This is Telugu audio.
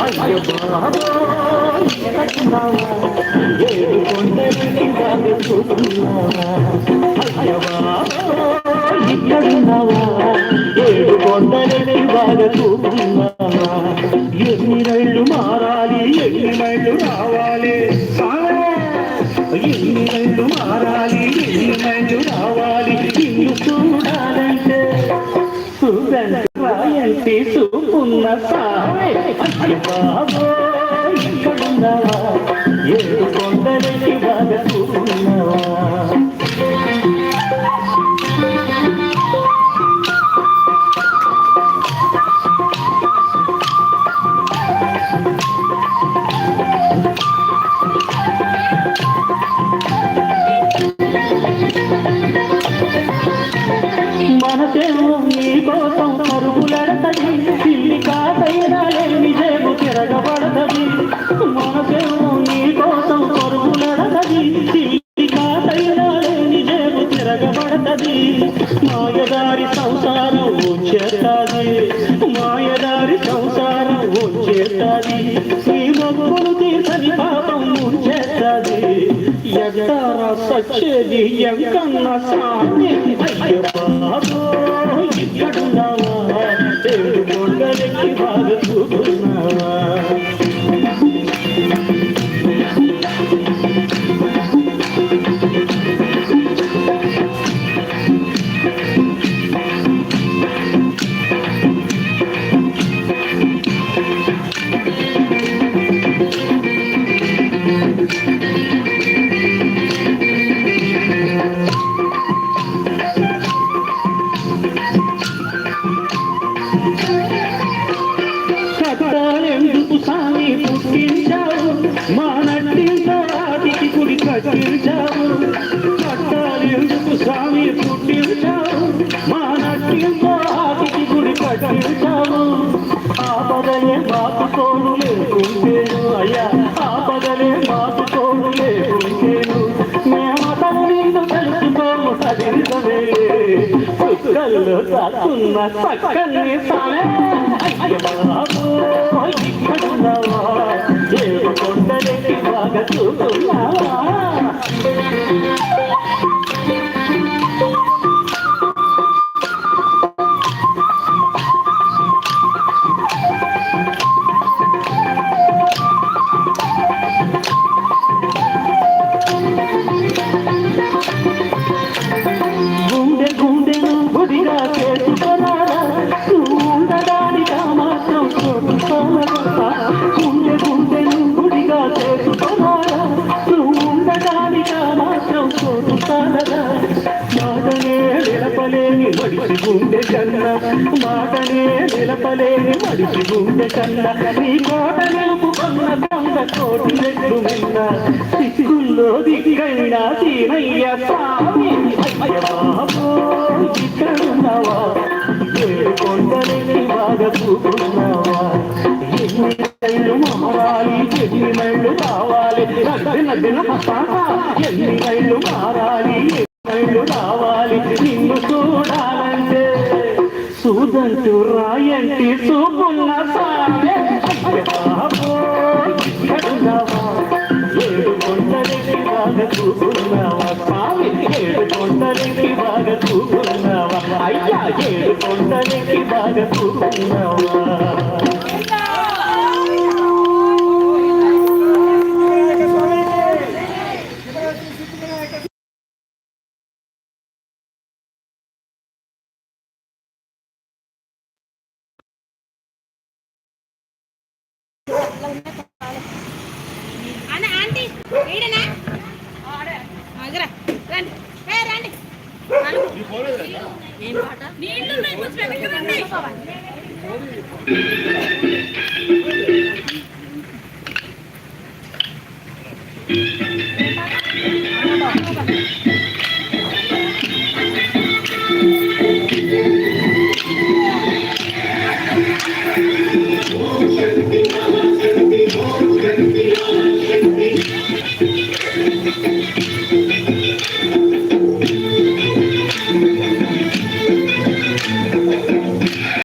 అయ్య బాబో ఏడు కొండలకి బాగా చూస్తున్నావా అయ్య బాబో ఇక్కడున్నావా ఏడు కొండలకి బాగా చూస్తున్నావా ఎన్ని రైళ్ళు మారాలి ఎన్ని మైళ్ళు రావాలి ఎన్ని రైళ్ళు మారాలి ఎన్ని మైళ్ళు రావాలి ఇల్లు చూడాలంటే చూడండి చూపున్న సామే అయ్య బాబో ఇక్కడున్నావా ఏడు కొండలకి బాగా చూస్తున్నావా మనసేమో నీ కోసం పరుగులడతది పిల్లి కాదైనా లేని జేబు తిరగబడతది మనసేమో నీ కోసం పరుగులడతది పిల్లి కాదైనా లేని జేబు తిరగబడతది మాయదారి సంసారం వచ్చేస్తాది మాయదారి సంసారం వచ్చేస్తాది నీ మొగ్గులు తీసని పాపం ముంచేస్తాది ఎట్టారా సచ్చేది ఎంకన్న సామి అయ్య బాబో ఇక్కడున్నావా ఏడు కొండలకి బాగా చూస్తున్నావా కట్టాలెందుకు సామి పుట్టించావు మా నట్టింతో రాతికి గుడి కట్టించావు కట్టాలెందుకు సామి పుట్టించావు మా నట్టింతో రాతికి గుడి కట్టించావు ఆపదలే బాతుకోడు లేకుంటేను అయ్యా ఆపదలే బాతుకోడు లేకుంటేను మేమతను నిన్ను తెలుసుకోము సదిరిసమే చుక్కల్లో దాక్కున్న చక్కని సామే అయ్య బాబో ఇక్కడున్నావా ఏడు కొండలకి బాగా చూస్తున్నావా గుండె గుండెను గుడిగా చేసుకున్నారా ఉండడానికి మాత్రం చూడుకోనరా గుండె గుండెను గుడిగా చేసుకున్నారా ఉండడానికి మాత్రం చూడుతానరా మాటనే నిలపలేని మడిసి గుండె కన్నా మాటనే నిలపలేని మడిసి గుండె కన్నా నీ కోట నిలుపుకున్న కొండ కోటి రెడ్డు నిన్న సిక్కుల్లో దిక్కైనా సీనయ్య స్వామి అయ్య బాబో ఇక్కడున్నావా ఏడు కొండలకి బాగా చూస్తున్నావా ఎన్ని రైళ్ళు మారాలి ఎన్ని మైళ్ళు కావాలి ఎన్ని రైళ్ళు మారాలి ఎన్ని మైళ్ళు రావాలి నిన్ను చూడాలంటే చూదంటూ రాయంటి చూపున్న సామే అయ్య బాబో ఇక్కడున్నావా ఏడు కొండలకి బాగా చూస్తున్నావా స్వామి ఏడు కొండలకి బాగా చూస్తున్నావా అయ్యా ఏడు కొండలకి బాగా చూస్తున్నావా ఆంటీ వీడనా రండి రండి ఏం పాట నీళ్ళు